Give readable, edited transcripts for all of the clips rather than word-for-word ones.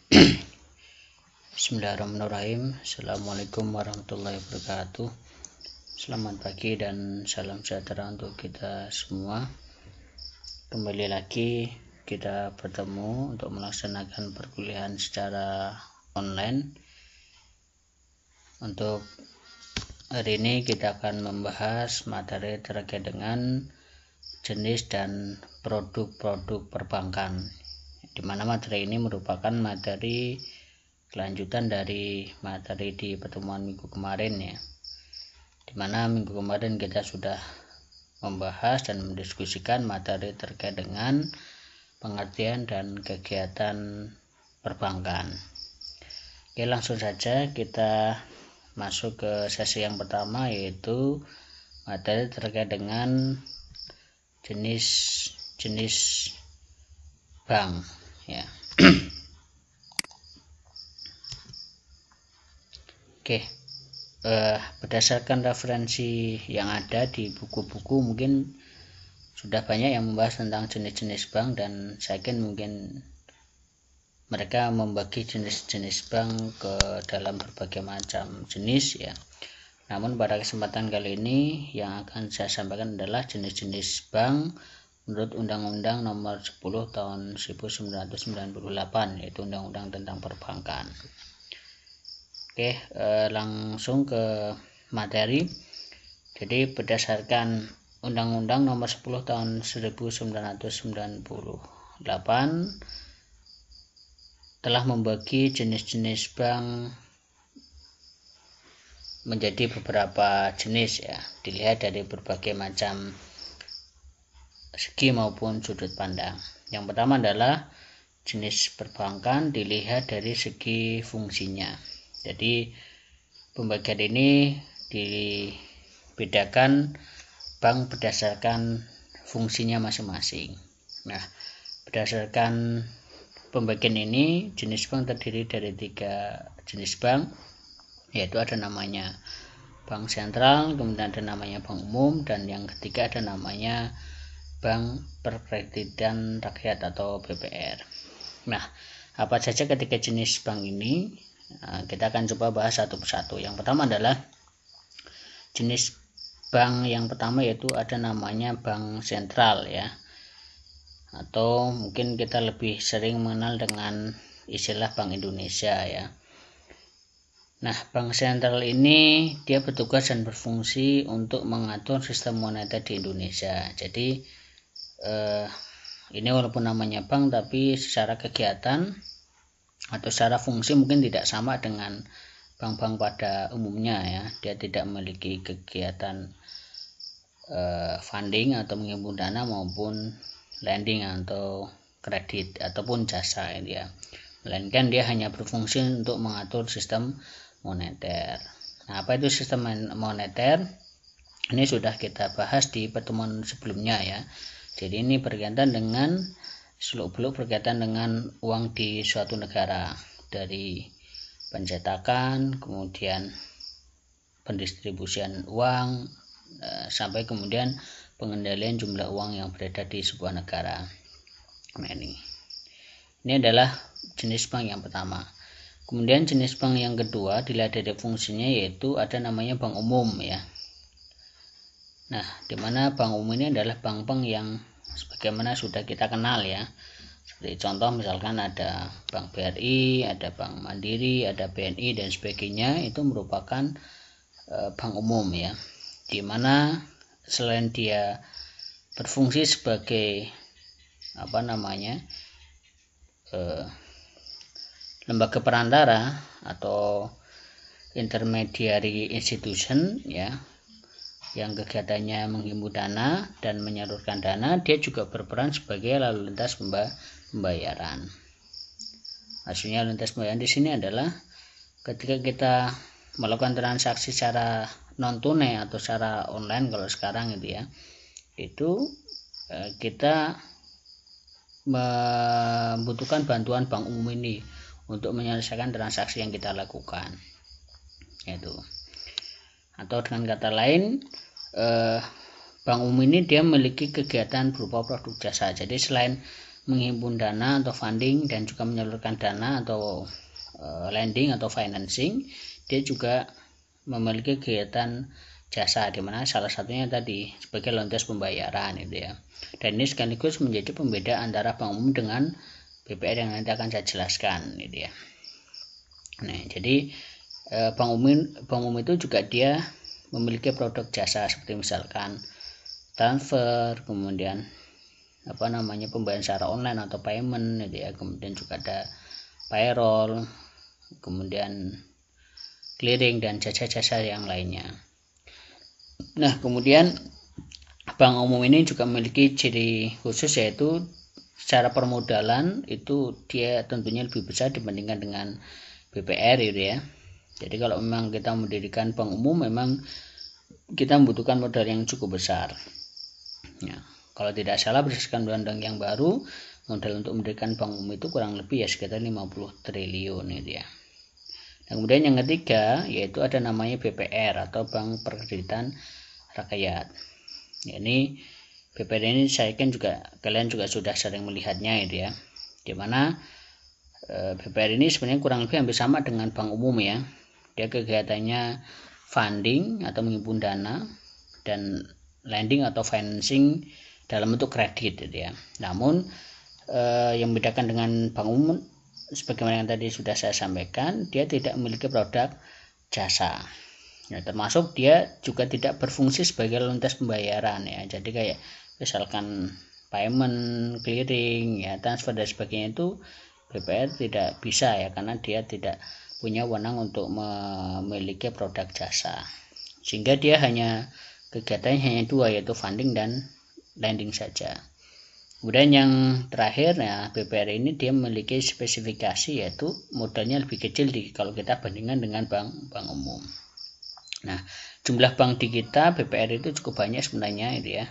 Bismillahirrahmanirrahim. Assalamualaikum warahmatullahi wabarakatuh. Selamat pagi dan salam sejahtera untuk kita semua. Kembali lagi kita bertemu untuk melaksanakan perkuliahan secara online. Untuk hari ini kita akan membahas materi terkait dengan jenis dan produk-produk perbankan, di mana materi ini merupakan materi kelanjutan dari materi di pertemuan minggu kemarin ya, di mana minggu kemarin kita sudah membahas dan mendiskusikan materi terkait dengan pengertian dan kegiatan perbankan. Oke, langsung saja kita masuk ke sesi yang pertama, yaitu materi terkait dengan jenis bank ya. Oke, berdasarkan referensi yang ada di buku-buku, mungkin sudah banyak yang membahas tentang jenis-jenis bank, dan saya yakin mungkin mereka membagi jenis-jenis bank ke dalam berbagai macam jenis ya. Namun pada kesempatan kali ini yang akan saya sampaikan adalah jenis-jenis bank menurut Undang-Undang Nomor 10 Tahun 1998, yaitu Undang-Undang tentang Perbankan. Oke, langsung ke materi. Jadi berdasarkan Undang-Undang Nomor 10 Tahun 1998 telah membagi jenis-jenis bank menjadi beberapa jenis ya, dilihat dari berbagai macam segi maupun sudut pandang. Yang pertama adalah jenis perbankan dilihat dari segi fungsinya. Jadi pembagian ini dibedakan bank berdasarkan fungsinya masing-masing. Nah, berdasarkan pembagian ini, jenis bank terdiri dari 3 jenis bank, yaitu ada namanya bank sentral, kemudian ada namanya bank umum, dan yang ketiga ada namanya Bank Perkreditan Rakyat atau BPR. Nah, apa saja ketiga jenis bank ini? Nah, kita akan coba bahas satu persatu. Yang pertama adalah jenis bank yang pertama, yaitu ada namanya bank sentral ya, atau mungkin kita lebih sering mengenal dengan istilah Bank Indonesia ya. Nah, bank sentral ini dia bertugas dan berfungsi untuk mengatur sistem moneter di Indonesia. Jadi ini walaupun namanya bank, tapi secara kegiatan atau secara fungsi mungkin tidak sama dengan bank-bank pada umumnya ya. Dia tidak memiliki kegiatan funding atau menghimpun dana maupun lending atau kredit ataupun jasa ya. Melainkan dia hanya berfungsi untuk mengatur sistem moneter. Nah, apa itu sistem moneter? Ini sudah kita bahas di pertemuan sebelumnya ya. Jadi ini berkaitan dengan seluk-beluk berkaitan dengan uang di suatu negara, dari pencetakan, kemudian pendistribusian uang, sampai kemudian pengendalian jumlah uang yang beredar di sebuah negara. Nah, ini adalah jenis bank yang pertama. Kemudian jenis bank yang kedua dilihat dari fungsinya, yaitu ada namanya bank umum ya. Nah, dimana bank umum ini adalah bank-bank yang sebagaimana sudah kita kenal ya. Seperti contoh misalkan ada Bank BRI, ada Bank Mandiri, ada BNI dan sebagainya, itu merupakan bank umum ya. Dimana selain dia berfungsi sebagai lembaga perantara atau intermediary institution ya, yang kegiatannya menghimpun dana dan menyalurkan dana, dia juga berperan sebagai lalu lintas pembayaran. Maksudnya lalu lintas pembayaran di sini adalah ketika kita melakukan transaksi secara non tunai atau secara online kalau sekarang gitu ya, itu kita membutuhkan bantuan bank umum ini untuk menyelesaikan transaksi yang kita lakukan itu. Atau dengan kata lain, bank umum ini dia memiliki kegiatan berupa produk jasa. Jadi selain menghimpun dana atau funding dan juga menyalurkan dana atau lending atau financing, dia juga memiliki kegiatan jasa, di mana salah satunya tadi sebagai landas pembayaran itu ya. Dan ini sekaligus menjadi pembeda antara bank umum dengan BPR yang nanti akan saya jelaskan gitu ya. Nah, jadi bank umum itu juga dia memiliki produk jasa seperti misalkan transfer, kemudian pembayaran secara online atau payment gitu ya, kemudian juga ada payroll, kemudian clearing dan jasa-jasa yang lainnya. Nah, kemudian bank umum ini juga memiliki ciri khusus, yaitu secara permodalan itu dia tentunya lebih besar dibandingkan dengan BPR gitu ya. Jadi kalau memang kita mendirikan bank umum, memang kita membutuhkan modal yang cukup besar ya. Kalau tidak salah berdasarkan undang-undang yang baru, modal untuk mendirikan bank umum itu kurang lebih ya sekitar 50 triliun gitu ya. Dan kemudian yang ketiga yaitu ada namanya BPR atau Bank Perkreditan Rakyat. Ya, ini BPR ini saya yakin juga kalian juga sudah sering melihatnya itu ya. Di mana BPR ini sebenarnya kurang lebih hampir sama dengan bank umum ya. Dia kegiatannya funding atau menghimpun dana dan lending atau financing dalam bentuk kredit gitu ya. Namun yang membedakan dengan bank umum sebagaimana yang tadi sudah saya sampaikan, dia tidak memiliki produk jasa. Ya, termasuk dia juga tidak berfungsi sebagai landas pembayaran ya. Jadi kayak misalkan payment, clearing, ya transfer dan sebagainya itu BPR tidak bisa ya, karena dia tidak punya wewenang untuk memiliki produk jasa. Sehingga dia kegiatannya hanya dua, yaitu funding dan lending saja. Kemudian yang terakhir ya, BPR ini dia memiliki spesifikasi, yaitu modalnya lebih kecil kalau kita bandingkan dengan bank umum. Nah, jumlah bank di kita BPR itu cukup banyak sebenarnya itu ya.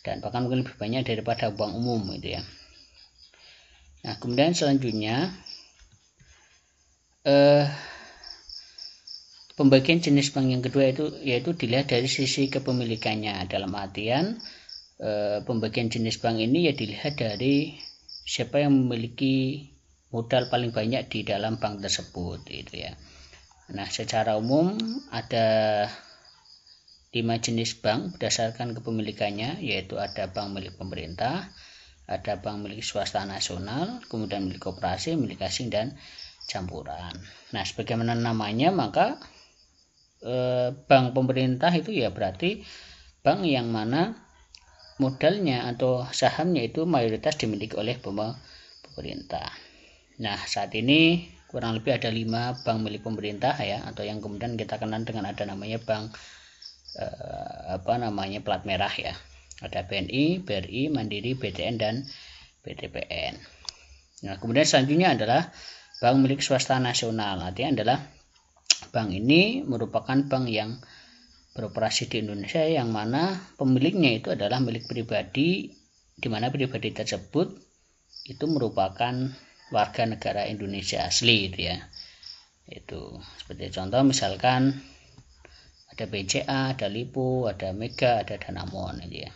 Dan bahkan mungkin lebih banyak daripada bank umum itu ya. Nah, kemudian selanjutnya pembagian jenis bank yang kedua itu yaitu dilihat dari sisi kepemilikannya. Dalam artian pembagian jenis bank ini ya dilihat dari siapa yang memiliki modal paling banyak di dalam bank tersebut itu ya. Nah, secara umum ada 5 jenis bank berdasarkan kepemilikannya, yaitu ada bank milik pemerintah, ada bank milik swasta nasional, kemudian milik koperasi, milik asing, dan campuran. Nah, sebagaimana namanya, maka bank pemerintah itu ya berarti bank yang mana modalnya atau sahamnya itu mayoritas dimiliki oleh pemerintah. Nah, saat ini kurang lebih ada 5 bank milik pemerintah ya, atau yang kemudian kita kenal dengan ada namanya bank plat merah ya. Ada BNI, BRI, Mandiri, BDN, dan BTPN. Nah, kemudian selanjutnya adalah bank milik swasta nasional. Artinya adalah bank ini merupakan bank yang beroperasi di Indonesia, yang mana pemiliknya itu adalah milik pribadi, di mana pribadi tersebut itu merupakan warga negara Indonesia asli itu ya. Itu seperti contoh misalkan ada BCA, ada Lipo, ada Mega, ada Danamon itu ya.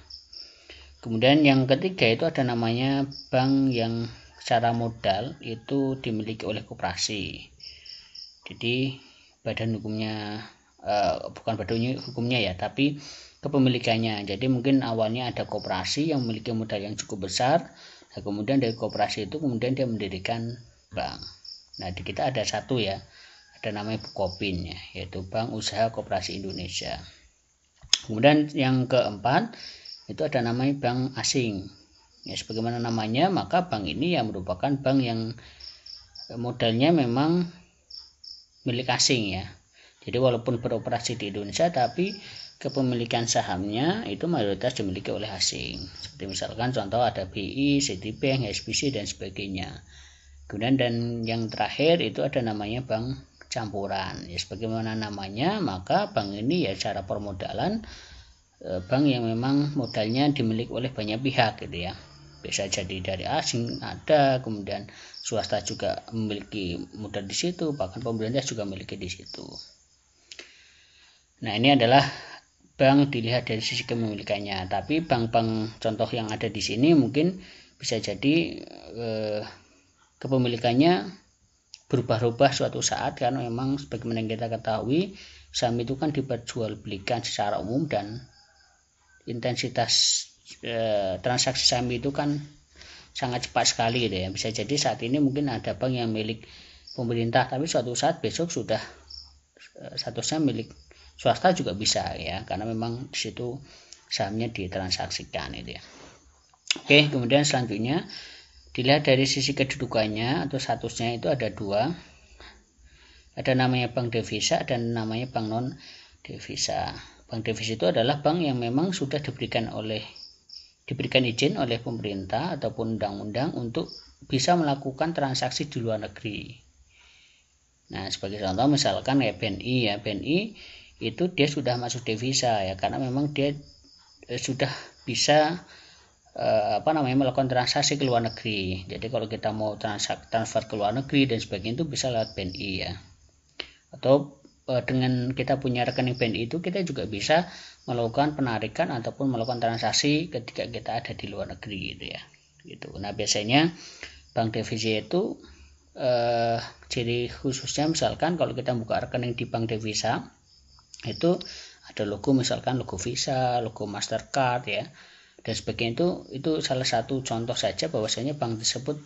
Kemudian yang ketiga itu ada namanya bank yang secara modal itu dimiliki oleh koperasi. Jadi badan hukumnya bukan badan hukumnya ya, tapi kepemilikannya. Jadi mungkin awalnya ada koperasi yang memiliki modal yang cukup besar, nah kemudian dari koperasi itu kemudian dia mendirikan bank. Nah, di kita ada satu ya, ada namanya Bukopin ya, yaitu Bank Usaha Koperasi Indonesia. Kemudian yang keempat itu ada namanya bank asing. Ya, sebagaimana namanya, maka bank ini ya merupakan bank yang modalnya memang milik asing ya. Jadi walaupun beroperasi di Indonesia, tapi kepemilikan sahamnya itu mayoritas dimiliki oleh asing. Seperti misalkan contoh ada BI, Citibank, SBC, dan sebagainya. Kemudian dan yang terakhir itu ada namanya bank campuran. Ya, sebagaimana namanya, maka bank ini ya secara permodalan bank yang memang modalnya dimiliki oleh banyak pihak gitu ya. Bisa jadi dari asing ada, kemudian swasta juga memiliki modal di situ, bahkan pemerintah juga memiliki di situ. Nah, ini adalah bank dilihat dari sisi kepemilikannya. Tapi bank-bank contoh yang ada di sini mungkin bisa jadi kepemilikannya berubah-ubah suatu saat, karena memang sebagaimana yang kita ketahui saham itu kan diperjualbelikan secara umum dan intensitas transaksi saham itu kan sangat cepat sekali gitu ya. Bisa jadi saat ini mungkin ada bank yang milik pemerintah, tapi suatu saat besok sudah statusnya milik swasta juga bisa ya, karena memang di situ sahamnya ditransaksikan itu ya. Oke, kemudian selanjutnya dilihat dari sisi kedudukannya atau statusnya itu ada dua. Ada namanya bank devisa dan namanya bank non devisa. Bank devisa itu adalah bank yang memang sudah diberikan izin oleh pemerintah ataupun undang-undang untuk bisa melakukan transaksi di luar negeri. Nah, sebagai contoh misalkan ya BNI itu dia sudah masuk devisa ya, karena memang dia sudah bisa melakukan transaksi ke luar negeri. Jadi kalau kita mau transfer ke luar negeri dan sebagainya itu bisa lewat BNI ya. Atau dengan kita punya rekening BNI itu kita juga bisa melakukan penarikan ataupun melakukan transaksi ketika kita ada di luar negeri gitu ya. Gitu. Nah, biasanya bank devisa itu ciri khususnya misalkan kalau kita buka rekening di bank devisa itu ada logo, misalkan logo Visa, logo Mastercard ya dan sebagainya. Itu salah satu contoh saja bahwasanya bank tersebut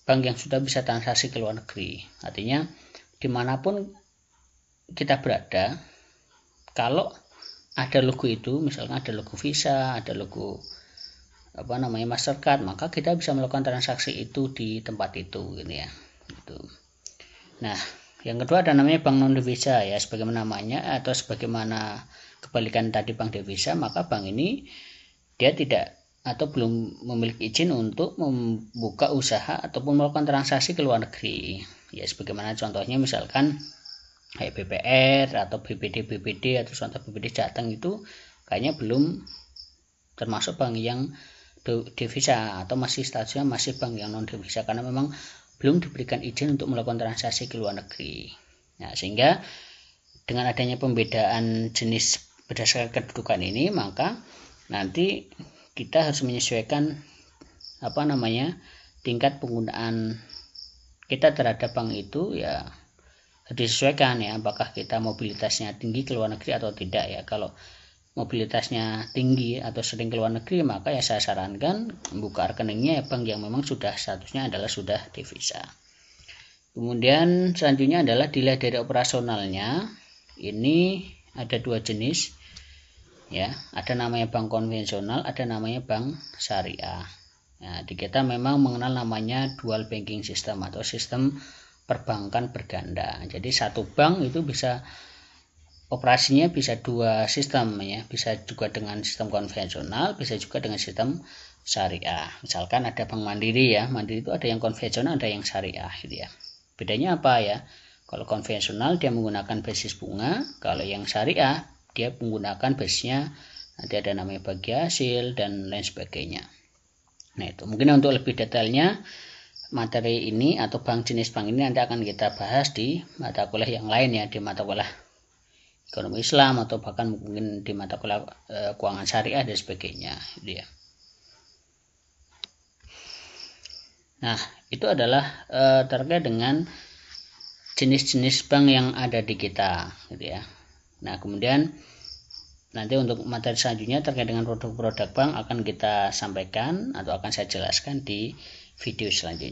bank yang sudah bisa transaksi ke luar negeri. Artinya dimanapun kita berada, kalau ada logo itu, misalkan ada logo Visa, ada logo Mastercard, maka kita bisa melakukan transaksi itu di tempat itu gitu ya. Gitu. Nah, yang kedua ada namanya bank non devisa ya, sebagaimana namanya atau sebagaimana kebalikan tadi bank devisa, maka bank ini dia tidak atau belum memiliki izin untuk membuka usaha ataupun melakukan transaksi ke luar negeri. Ya, sebagaimana contohnya misalkan kayak BPR atau BPD atau contoh BPD Jateng itu kayaknya belum termasuk bank yang devisa atau masih statusnya masih bank yang non devisa, karena memang belum diberikan izin untuk melakukan transaksi ke luar negeri. Nah, sehingga dengan adanya pembedaan jenis berdasarkan kedudukan ini, maka nanti kita harus menyesuaikan tingkat penggunaan kita terhadap bank itu ya, disesuaikan ya, apakah kita mobilitasnya tinggi ke luar negeri atau tidak ya. Kalau mobilitasnya tinggi atau sering ke luar negeri, maka ya saya sarankan membuka rekeningnya ya bank yang memang sudah statusnya adalah sudah devisa. Kemudian selanjutnya adalah dilihat dari operasionalnya. Ini ada dua jenis ya, ada namanya bank konvensional, ada namanya bank syariah. Nah, di kita memang mengenal namanya dual banking system atau sistem perbankan berganda. Jadi satu bank itu bisa operasinya bisa dua sistem ya, bisa juga dengan sistem konvensional, bisa juga dengan sistem syariah. Misalkan ada Bank Mandiri ya, Mandiri itu ada yang konvensional, ada yang syariah gitu ya. Bedanya apa ya? Kalau konvensional dia menggunakan basis bunga, kalau yang syariah dia menggunakan basisnya nanti ada namanya bagi hasil dan lain sebagainya. Nah, itu mungkin untuk lebih detailnya materi ini atau jenis bank ini nanti akan kita bahas di mata kuliah yang lain ya, di mata kuliah ekonomi Islam atau bahkan mungkin di mata kuliah keuangan syariah dan sebagainya gitu ya. Nah, itu adalah terkait dengan jenis-jenis bank yang ada di kita gitu ya. Nah, kemudian nanti untuk materi selanjutnya terkait dengan produk-produk bank akan kita sampaikan atau akan saya jelaskan di video selanjutnya.